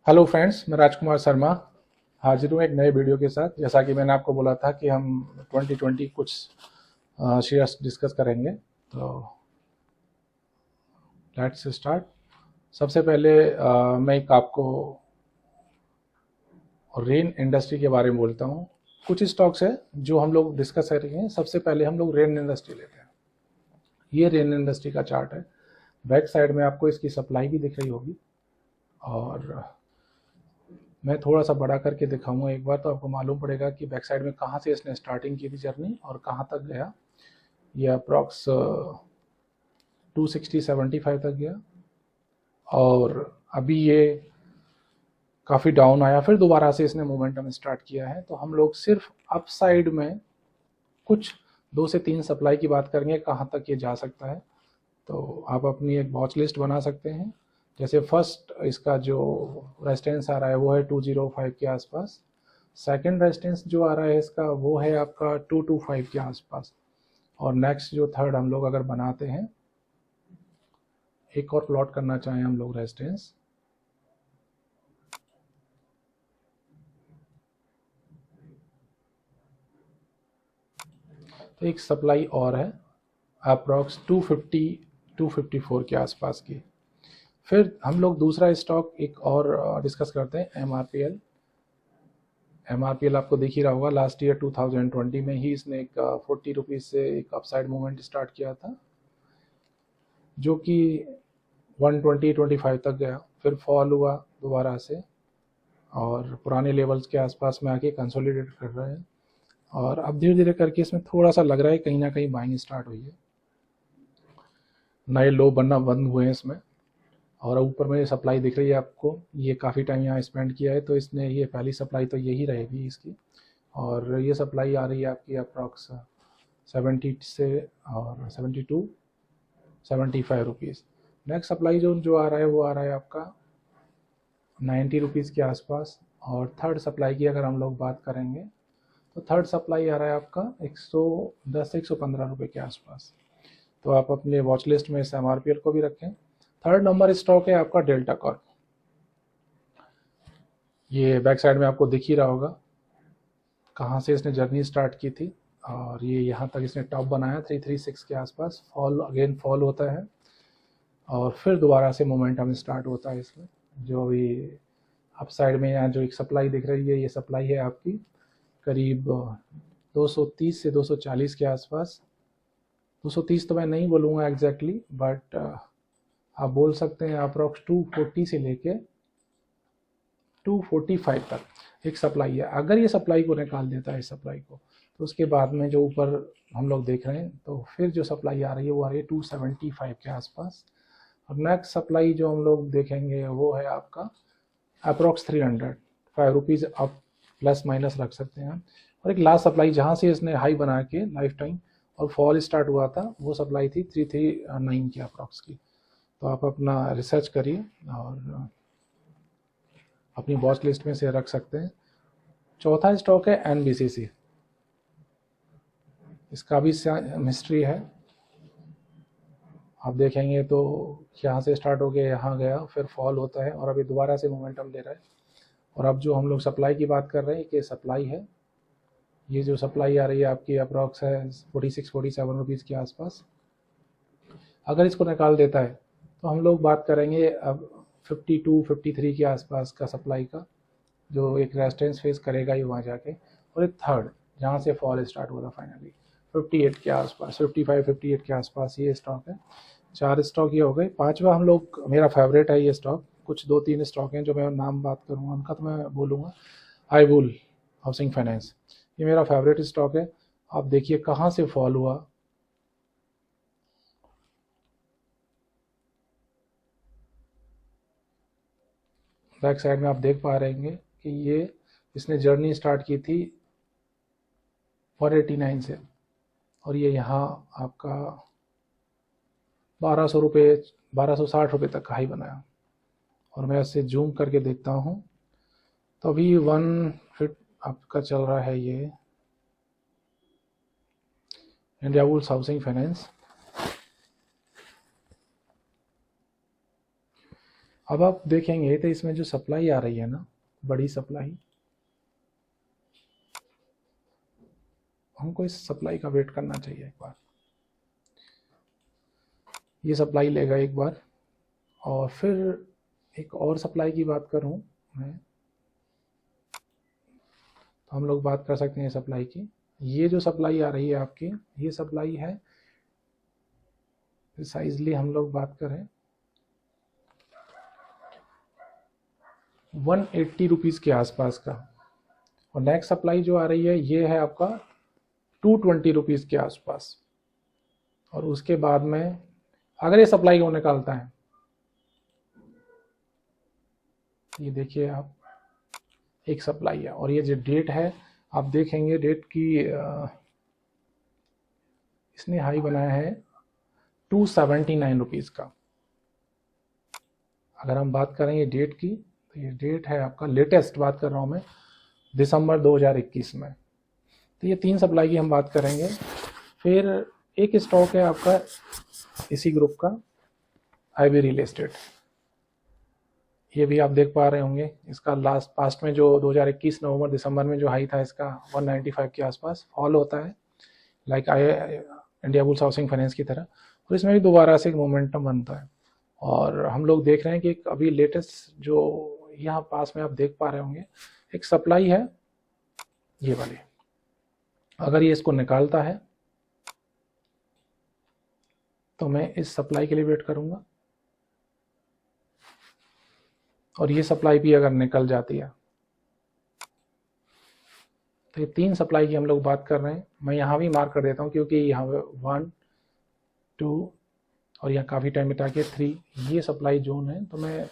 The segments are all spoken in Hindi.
हेलो फ्रेंड्स, मैं राजकुमार शर्मा हाजिर हूँ एक नए वीडियो के साथ। जैसा कि मैंने आपको बोला था कि हम 2020 कुछ शेयर्स डिस्कस करेंगे, तो लेट्स स्टार्ट। सबसे पहले मैं एक आपको रेन इंडस्ट्री के बारे में बोलता हूँ। कुछ स्टॉक्स है जो हम लोग डिस्कस करेंगे। सबसे पहले हम लोग रेन इंडस्ट्री लेते हैं। ये रेन इंडस्ट्री का चार्ट है। बैक साइड में आपको इसकी सप्लाई भी दिख रही होगी, और मैं थोड़ा सा बड़ा करके दिखाऊंगा एक बार, तो आपको मालूम पड़ेगा कि बैक साइड में कहाँ से इसने स्टार्टिंग की थी जर्नी और कहाँ तक गया। ये अप्रॉक्स 260-75 तक गया, और अभी ये काफ़ी डाउन आया, फिर दोबारा से इसने मोमेंटम स्टार्ट किया है। तो हम लोग सिर्फ अप साइड में कुछ 2 से 3 सप्लाई की बात करेंगे, कहाँ तक ये जा सकता है। तो आप अपनी एक वॉच लिस्ट बना सकते हैं। जैसे फर्स्ट इसका जो रेजिस्टेंस आ रहा है वो है 205 के आसपास। सेकंड रेजिस्टेंस जो आ रहा है इसका वो है आपका 225 के आसपास। और नेक्स्ट जो थर्ड हम लोग अगर बनाते हैं, एक और प्लॉट करना चाहें हम लोग रेजिस्टेंस, तो एक सप्लाई और है अप्रॉक्स 250-254 के आसपास की। फिर हम लोग दूसरा स्टॉक एक और डिस्कस करते हैं, एमआरपीएल। एमआरपीएल आपको दिख ही रहा होगा, लास्ट ईयर 2020 में ही इसने एक 40 रुपीज़ से एक अपसाइड मूवमेंट स्टार्ट किया था, जो कि 120-125 तक गया, फिर फॉल हुआ दोबारा से और पुराने लेवल्स के आसपास में आके कंसोलिडेट कर रहे हैं। और अब धीरे धीरे करके इसमें थोड़ा सा लग रहा है कहीं ना कहीं बाइंग स्टार्ट हुई है, नए लो बनना बंद हुए हैं इसमें। और ऊपर में सप्लाई दिख रही है आपको, ये काफ़ी टाइम यहाँ स्पेंड किया है, तो इसने ये पहली सप्लाई तो यही रहेगी इसकी। और ये सप्लाई आ रही है आपकी अप्रॉक्स 70 से और 72-75 रुपीज़। नेक्स्ट सप्लाई जोन जो आ रहा है वो आ रहा है आपका 90 रुपीज़ के आसपास। और थर्ड सप्लाई की अगर हम लोग बात करेंगे, तो थर्ड सप्लाई आ रहा है आपका 110 से 115 रुपये के आसपास। तो आप अपने वॉच लिस्ट में इस एमआरपीएल को भी रखें। थर्ड नंबर स्टॉक है आपका डेल्टा कॉर्प। ये बैक साइड में आपको दिख ही रहा होगा कहाँ से इसने जर्नी स्टार्ट की थी, और ये यहाँ तक इसने टॉप बनाया 336 के आसपास। फॉल अगेन फॉल होता है, और फिर दोबारा से मोमेंटम स्टार्ट होता है इसमें। जो अभी अप साइड में यहाँ जो एक सप्लाई दिख रही है, ये सप्लाई है आपकी करीब 230 से 240 के आसपास। 230 तो मैं नहीं बोलूँगा एग्जैक्टली, बट आप बोल सकते हैं अप्रॉक्स 240 से लेके 245 तक एक सप्लाई है। अगर ये सप्लाई को निकाल देता है इस सप्लाई को, तो उसके बाद में जो ऊपर हम लोग देख रहे हैं, तो फिर जो सप्लाई आ रही है वो आ रही है 275 के आसपास। और नेक्स्ट सप्लाई जो हम लोग देखेंगे वो है आपका approx 300, 5 rupees up plus minus रख सकते हैं। और एक लास्ट सप्लाई जहाँ से इसने हाई बना के लाइफ टाइम और फॉल स्टार्ट हुआ था, वो सप्लाई थी 339 के अप्रॉक्स की। तो आप अपना रिसर्च करिए और अपनी वॉच लिस्ट में से रख सकते हैं। चौथा स्टॉक है एनबीसीसी। इसका भी हिस्ट्री है, आप देखेंगे तो यहाँ से स्टार्ट हो गया, यहाँ गया, फिर फॉल होता है और अभी दोबारा से मोमेंटम ले रहा है। और अब जो हम लोग सप्लाई की बात कर रहे हैं कि सप्लाई है, ये जो सप्लाई आ रही है आपकी अप्रॉक्स है 46-47 रुपीज़ के आसपास। अगर इसको निकाल देता है तो हम लोग बात करेंगे अब 52-53 के आसपास का सप्लाई का, जो एक रेजिस्टेंस फेस करेगा ही वहाँ जाके। और एक थर्ड जहाँ से फॉल स्टार्ट हुआ था फाइनली 58 के आसपास, 55-58 के आसपास ये स्टॉक है। 4 स्टॉक ये हो गए। पांचवा हम लोग, मेरा फेवरेट है ये स्टॉक। कुछ 2-3 स्टॉक हैं जो मैं नाम बात करूँगा उनका, तो मैं बोलूँगा आईबुल हाउसिंग फाइनेंस। ये मेरा फेवरेट स्टॉक है। आप देखिए कहाँ से फॉल हुआ, बैक साइड में आप देख पा रहे हैं कि ये इसने जर्नी स्टार्ट की थी 489 से, और ये यहाँ आपका 1200 रुपये, 1260 रुपये तक का हाई बनाया। और मैं इससे जूम करके देखता हूँ, तो अभी 1 फिट आपका चल रहा है ये इंडियाबुल्स हाउसिंग फाइनेंस। अब आप देखेंगे तो इसमें जो सप्लाई आ रही है ना, बड़ी सप्लाई, हमको इस सप्लाई का वेट करना चाहिए एक बार। ये सप्लाई लेगा एक बार, और फिर एक और सप्लाई की बात करूं मैं, तो हम लोग बात कर सकते हैं सप्लाई की। ये जो सप्लाई आ रही है आपकी, ये सप्लाई है, प्रिसाइजली हम लोग बात करें 180 रुपीज़ के आसपास का। और नेक्स्ट सप्लाई जो आ रही है ये है आपका 220 रुपीज़ के आसपास। और उसके बाद में अगर ये सप्लाई को निकालता है, ये देखिए आप, एक सप्लाई है, और ये जो डेट है आप देखेंगे, डेट की इसने हाई बनाया है 279 रुपीज़ का। अगर हम बात करें ये डेट की, तो ये डेट है आपका, लेटेस्ट बात कर रहा हूँ मैं, दिसंबर 2021 में। तो ये 3 सप्लाई की हम बात करेंगे। फिर एक स्टॉक है आपका इसी ग्रुप का, आईबी रियल एस्टेट। ये भी आप देख पा रहे होंगे, इसका लास्ट पास्ट में जो 2021 नवंबर दिसंबर में जो हाई था इसका 195 के आसपास फॉल होता है, like India bulls housing finance की तरह, और इसमें भी दोबारा से एक मोमेंटम बनता है। और हम लोग देख रहे हैं कि अभी लेटेस्ट जो यहाँ पास में आप देख पा रहे होंगे, एक सप्लाई है ये वाली। अगर ये इसको निकालता है तो मैं इस सप्लाई के लिए वेट करूंगा, और ये सप्लाई भी अगर निकल जाती है, तो ये 3 सप्लाई की हम लोग बात कर रहे हैं। मैं यहाँ भी मार्क कर देता हूँ क्योंकि यहाँ 1 2 और यहाँ काफ़ी टाइम बिता के 3 ये सप्लाई जोन है। तो मैं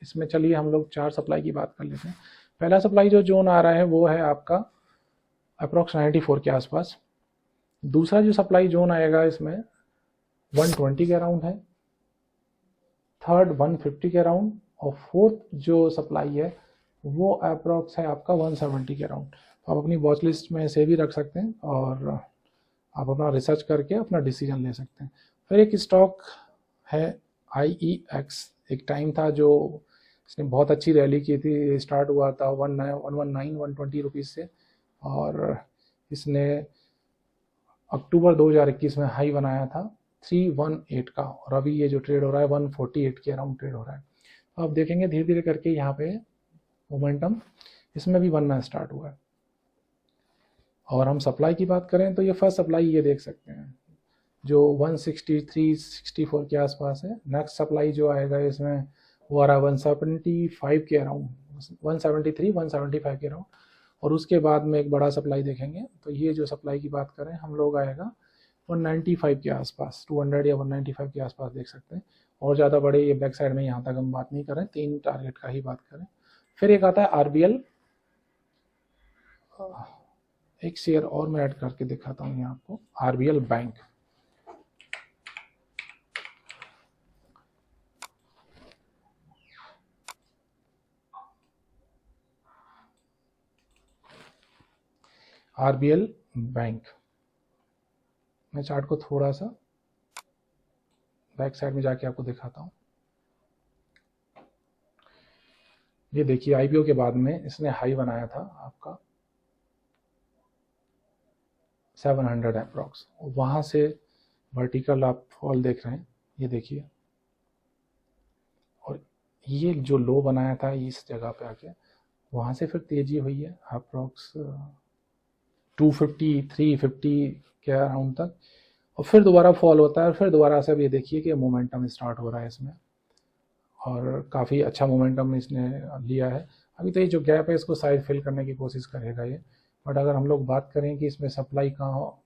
इसमें, चलिए हम लोग 4 सप्लाई की बात कर लेते हैं। पहला सप्लाई जो जोन आ रहा है वो है आपका अप्रॉक्स 94 के आसपास। दूसरा जो सप्लाई जोन आएगा इसमें 120 के अराउंड है, थर्ड 150 के अराउंड, और फोर्थ जो सप्लाई है वो अप्रॉक्स है आपका 170 के अराउंड। तो आप अपनी वॉच लिस्ट में से भी रख सकते हैं और आप अपना रिसर्च करके अपना डिसीजन ले सकते हैं। फिर एक स्टॉक है IEX। एक टाइम था जो इसने बहुत अच्छी रैली की थी, स्टार्ट हुआ था 119-120 रुपीज़ से, और इसने अक्टूबर 2021 में हाई बनाया था 318 का, और अभी ये जो ट्रेड हो रहा है 148 के अराउंड ट्रेड हो रहा है। तो आप देखेंगे धीरे धीरे करके यहाँ पे मोमेंटम इसमें भी बनना स्टार्ट हुआ है। और हम सप्लाई की बात करें तो ये फर्स्ट सप्लाई ये देख सकते हैं जो 163-64 के आसपास है। नेक्स्ट सप्लाई जो आएगा इसमें वो आ रहा है 175 के अराउंड, 173-175 के अराउंड। और उसके बाद में एक बड़ा सप्लाई देखेंगे, तो ये जो सप्लाई की बात करें हम लोग आएगा 195 के आसपास, 200 या 195 के आसपास देख सकते हैं। और ज़्यादा बड़े ये बैक साइड में यहाँ तक हम बात नहीं करें, 3 टारगेट का ही बात करें। फिर एक आता है RBL, एक शेयर और मैं ऐड करके दिखाता हूँ यहाँ आपको, RBL बैंक। RBL बैंक, मैं चार्ट को थोड़ा सा बैक साइड में जाके आपको दिखाता हूँ। ये देखिए IPO के बाद में इसने हाई बनाया था आपका 700 अप्रॉक्स, वहाँ से वर्टिकल आप फॉल देख रहे हैं, ये देखिए। और ये जो लो बनाया था इस जगह पे आके, वहाँ से फिर तेजी हुई है अप्रॉक्स 250-350 के अराउंड तक, और फिर दोबारा फॉल होता है, और फिर दोबारा से अब ये देखिए कि मोमेंटम स्टार्ट हो रहा है इसमें, और काफ़ी अच्छा मोमेंटम इसने लिया है। अभी तो ये जो गैप है इसको शायद फिल करने की कोशिश करेगा ये, बट अगर हम लोग बात करें कि इसमें सप्लाई कहाँ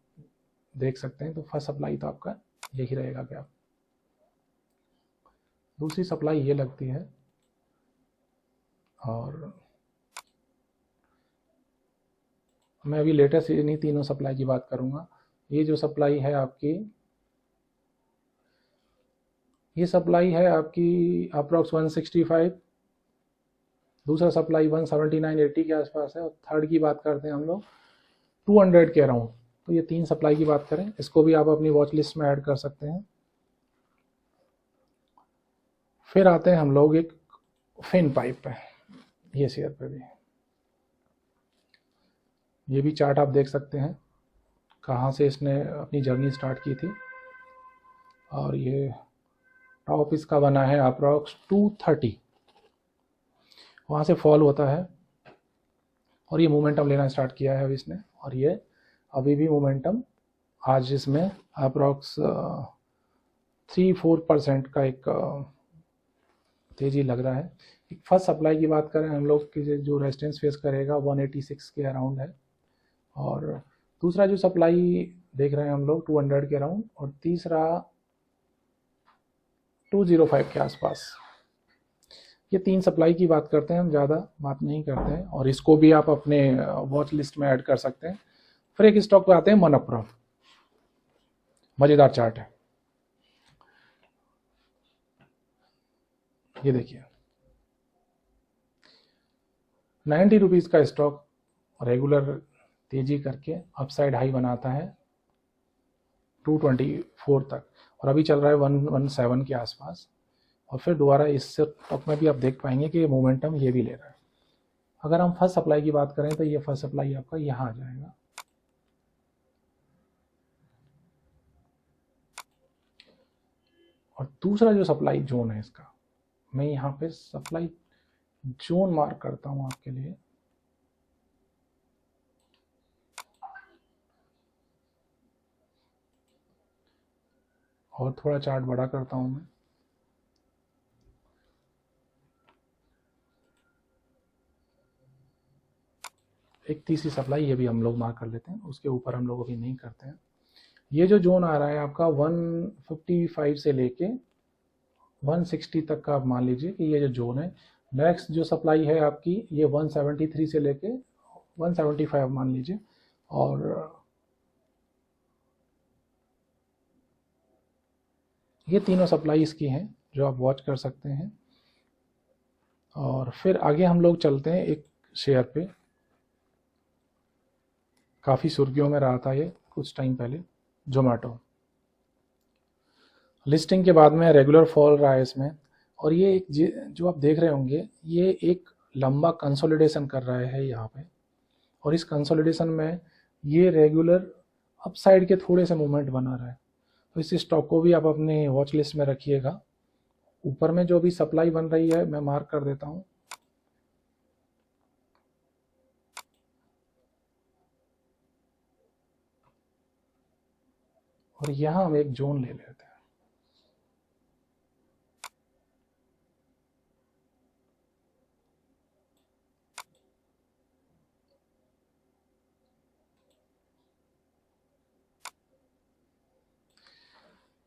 देख सकते हैं, तो फर्स्ट सप्लाई तो आपका यही रहेगा गैप। दूसरी सप्लाई ये लगती है, और मैं अभी लेटेस्ट इन्हीं तीनों सप्लाई की बात करूंगा। ये जो सप्लाई है आपकी, ये सप्लाई है आपकी अप्रॉक्स 165, दूसरा सप्लाई 179-80 के आसपास है, और थर्ड की बात करते हैं हम लोग 200 के अराउंड। तो ये 3 सप्लाई की बात करें, इसको भी आप अपनी वॉच लिस्ट में ऐड कर सकते हैं। फिर आते हैं हम लोग एक फिन पाइप है ये शेयर पे भी। ये भी चार्ट आप देख सकते हैं कहाँ से इसने अपनी जर्नी स्टार्ट की थी, और ये टॉप इसका बना है अप्रॉक्स 230, वहाँ से फॉल होता है और ये मोमेंटम लेना स्टार्ट किया है अभी इसने, और ये अभी भी मोमेंटम आज इसमें अप्रॉक्स 3-4% का एक तेजी लग रहा है। फर्स्ट सप्लाई की बात करें हम लोग की, जो रेजिस्टेंस फेस करेगा 186 के अराउंड है, और दूसरा जो सप्लाई देख रहे हैं हम लोग 200 के अराउंड, और तीसरा 205 के आसपास। ये 3 सप्लाई की बात करते हैं, हम ज़्यादा बात नहीं करते हैं, और इसको भी आप अपने वॉच लिस्ट में ऐड कर सकते हैं। फिर एक स्टॉक पे आते हैं मनप्रा, मज़ेदार चार्ट है ये देखिए। 90 रुपीज़ का स्टॉक रेगुलर तेजी करके अपसाइड हाई बनाता है 224 तक, और अभी चल रहा है 117 के आसपास, और फिर दोबारा इस स्टॉक में भी आप देख पाएंगे कि मोमेंटम ये भी ले रहा है। अगर हम फर्स्ट सप्लाई की बात करें तो ये फर्स्ट सप्लाई आपका यहाँ आ जाएगा, और दूसरा जो सप्लाई जोन है इसका, मैं यहाँ पे सप्लाई जोन मार्क करता हूँ आपके लिए। और थोड़ा चार्ट बड़ा करता हूँ मैं, एक तीसरी सप्लाई ये भी हम लोग मार्क कर लेते हैं, उसके ऊपर हम लोग अभी नहीं करते हैं। ये जो जोन आ रहा है आपका 155 से लेके 160 तक का, आप मान लीजिए कि ये जो जोन है। नेक्स्ट जो सप्लाई है आपकी ये 173 से लेके 175 मान लीजिए, और ये तीनों सप्लाई इसकी हैं जो आप वॉच कर सकते हैं। और फिर आगे हम लोग चलते हैं एक शेयर पे, काफ़ी सुर्खियों में रहा था ये कुछ टाइम पहले, जोमेटो। लिस्टिंग के बाद में रेगुलर फॉल रहा है इसमें, और ये एक जो आप देख रहे होंगे ये एक लंबा कंसोलिडेशन कर रहा है यहाँ पे, और इस कंसोलिडेशन में ये रेगुलर अपसाइड के थोड़े से मूवमेंट बना रहा है। तो इस स्टॉक को भी आप अपने वॉच लिस्ट में रखिएगा। ऊपर में जो भी सप्लाई बन रही है मैं मार्क कर देता हूँ, और यहाँ हम एक जोन ले लेते हैं।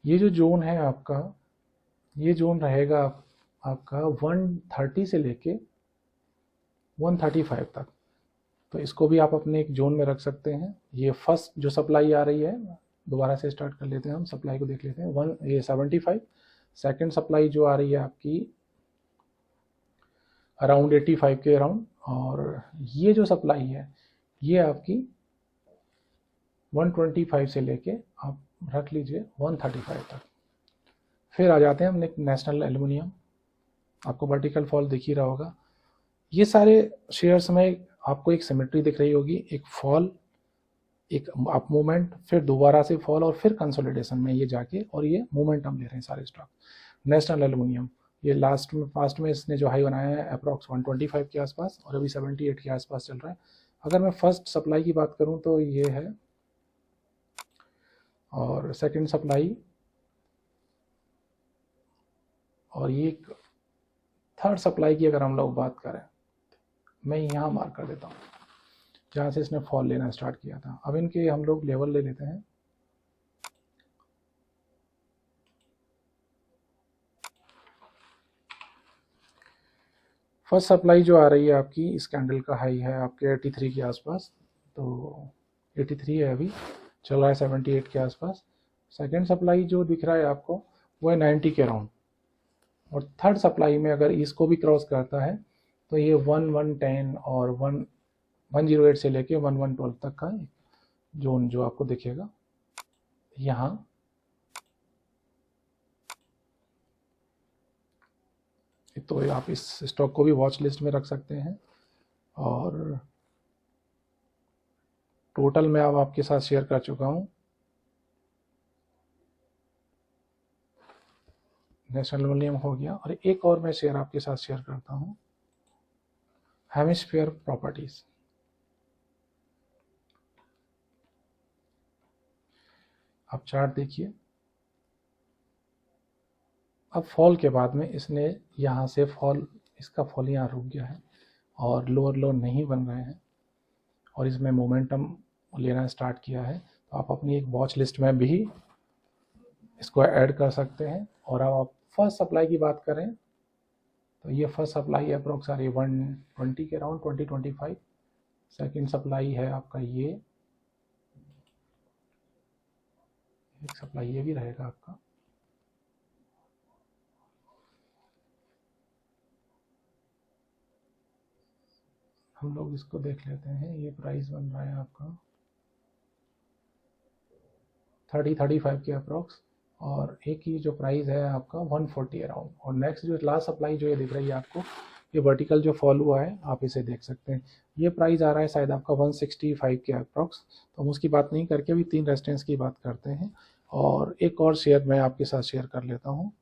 ये जो जोन है आपका, ये जोन रहेगा आपका 130 से लेके 135 तक, तो इसको भी आप अपने एक जोन में रख सकते हैं। ये फर्स्ट जो सप्लाई आ रही है, दोबारा से स्टार्ट कर लेते हैं, हम सप्लाई को देख लेते हैं। ये 75। सेकेंड सप्लाई जो आ रही है आपकी अराउंड 85 के अराउंड, और ये जो सप्लाई है ये आपकी 125 से लेके आप रख लीजिए 135 तक। फिर आ जाते हैं हम नेशनल एल्युमिनियम, आपको वर्टिकल फॉल दिख ही रहा होगा। ये सारे शेयर्स में आपको एक सिमेट्री दिख रही होगी, एक फॉल, एक अप मूवमेंट, फिर दोबारा से फॉल, और फिर कंसोलिडेशन में ये जाके, और ये मोमेंटम ले रहे हैं सारे स्टॉक। नेशनल एल्युमिनियम ये पास्ट में इसने जो हाई बनाया है अप्रॉक्स 125 के आसपास, और अभी 78 के आसपास चल रहा है। अगर मैं फर्स्ट सप्लाई की बात करूं तो ये है, और सेकंड सप्लाई, और ये थर्ड सप्लाई की अगर हम लोग बात करें, मैं यहाँ मार्क कर देता हूँ जहाँ से इसने फॉल लेना स्टार्ट किया था। अब इनके हम लोग लेवल ले लेते हैं। फर्स्ट सप्लाई जो आ रही है आपकी, इस कैंडल का हाई है आपके 83 के आसपास, तो 83 है, अभी चल रहा है 78 के आसपास। सेकंड सप्लाई जो दिख रहा है आपको वो है 90 के अराउंड, और थर्ड सप्लाई में अगर इसको भी क्रॉस करता है तो ये 1110 और 108 से लेके 1112 तक का जोन जो आपको दिखेगा यहाँ। तो आप इस स्टॉक को भी वॉच लिस्ट में रख सकते हैं। और टोटल मैं अब आपके साथ शेयर कर चुका हूँ। नेशनल एल्युमिनियम हो गया, और एक और मैं शेयर आपके साथ शेयर करता हूँ, हेमिस्फीयर प्रॉपर्टीज। आप चार्ट देखिए, अब फॉल के बाद में इसने यहाँ से फॉल, इसका फॉल यहाँ रुक गया है और लोअर लो नहीं बन रहे हैं, और इसमें मोमेंटम लेना स्टार्ट किया है। तो आप अपनी एक वॉच लिस्ट में भी इसको ऐड कर सकते हैं। और अब आप फर्स्ट सप्लाई की बात करें तो ये फर्स्ट सप्लाई है अप्रोक्स 120 के अराउंड, 20-25। सेकेंड सप्लाई है आपका ये, एक सप्लाई ये भी रहेगा आपका। हम लोग इसको देख लेते हैं, ये प्राइस बन रहा है आपका 30-35 के अप्रोक्स, और एक ही जो प्राइस है आपका 140 अराउंड। और नेक्स्ट जो लास्ट सप्लाई जो ये दिख रही है आपको, ये वर्टिकल जो फॉल हुआ है, आप इसे देख सकते हैं। ये प्राइस आ रहा है शायद आपका 165 के अप्रोक्स। तो हम उसकी बात नहीं करके अभी 3 रेजिस्टेंस की बात करते हैं। और एक और शेयर मैं आपके साथ शेयर कर लेता हूँ,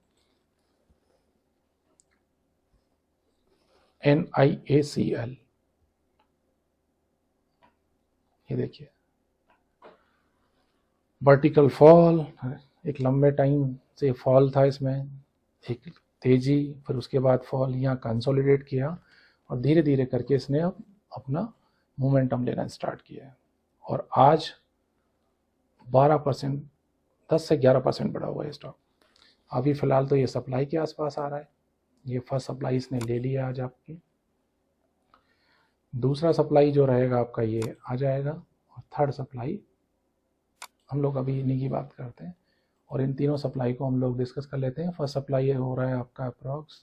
NIACL। ये देखिए वर्टिकल फॉल, एक लंबे टाइम से फॉल था इसमें, एक तेजी, फिर उसके बाद फॉल, यहाँ कंसोलिडेट किया और धीरे धीरे करके इसने अब अपना मोमेंटम लेना स्टार्ट किया है। और आज 12%, 10 से 11% बढ़ा हुआ है स्टॉक। अभी फ़िलहाल तो ये सप्लाई के आसपास आ रहा है। ये फर्स्ट सप्लाई इसने ले लिया आज आपकी, दूसरा सप्लाई जो रहेगा आपका ये आ जाएगा, और थर्ड सप्लाई हम लोग अभी इन्हीं की बात करते हैं। और इन तीनों सप्लाई को हम लोग डिस्कस कर लेते हैं। फर्स्ट सप्लाई ये हो रहा है आपका अप्रॉक्स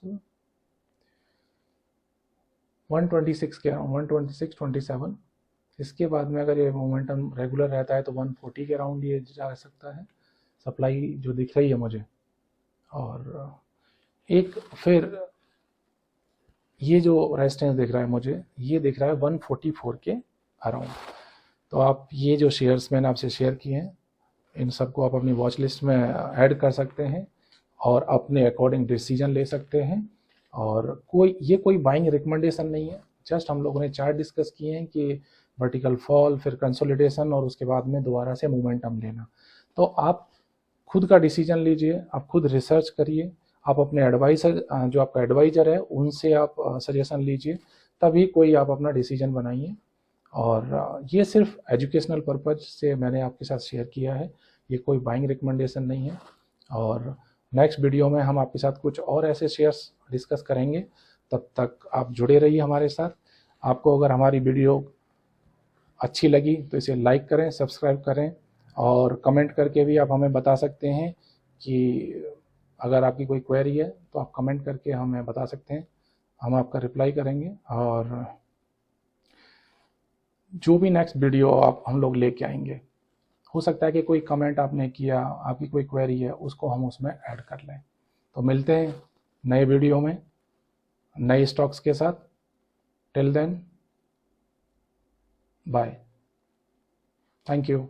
126 के अराउंड, 126-27। इसके बाद में अगर ये मोमेंटम रेगुलर रहता है तो 140 के अराउंड ये जा सकता है, सप्लाई जो दिख रही है मुझे। और एक फिर ये जो रेजिस्टेंस दिख रहा है मुझे, ये दिख रहा है 144 के अराउंड। तो आप ये जो शेयर्स मैंने आपसे शेयर किए हैं, इन सबको आप अपनी वॉच लिस्ट में ऐड कर सकते हैं और अपने अकॉर्डिंग डिसीजन ले सकते हैं। और कोई बाइंग रिकमेंडेशन नहीं है, जस्ट हम लोगों ने चार्ट डिस्कस किए हैं कि वर्टिकल फॉल, फिर कंसोलिडेशन, और उसके बाद में दोबारा से मोमेंटम लेना। तो आप खुद का डिसीजन लीजिए, आप खुद रिसर्च करिए, आप अपने एडवाइजर, जो आपका एडवाइज़र है उनसे आप सजेशन लीजिए, तभी कोई आप अपना डिसीजन बनाइए। और ये सिर्फ एजुकेशनल पर्पज़ से मैंने आपके साथ शेयर किया है, ये कोई बाइंग रिकमेंडेशन नहीं है। और नेक्स्ट वीडियो में हम आपके साथ कुछ और ऐसे शेयर्स डिस्कस करेंगे। तब तक आप जुड़े रहिए हमारे साथ। आपको अगर हमारी वीडियो अच्छी लगी तो इसे लाइक करें, सब्सक्राइब करें, और कमेंट करके भी आप हमें बता सकते हैं कि अगर आपकी कोई क्वेरी है तो आप कमेंट करके हमें बता सकते हैं, हम आपका रिप्लाई करेंगे। और जो भी नेक्स्ट वीडियो हम लोग लेके आएंगे, हो सकता है कि कोई कमेंट आपने किया, आपकी कोई क्वेरी है, उसको हम उसमें ऐड कर लें। तो मिलते हैं नए वीडियो में नए स्टॉक्स के साथ। Till then, bye, thank you.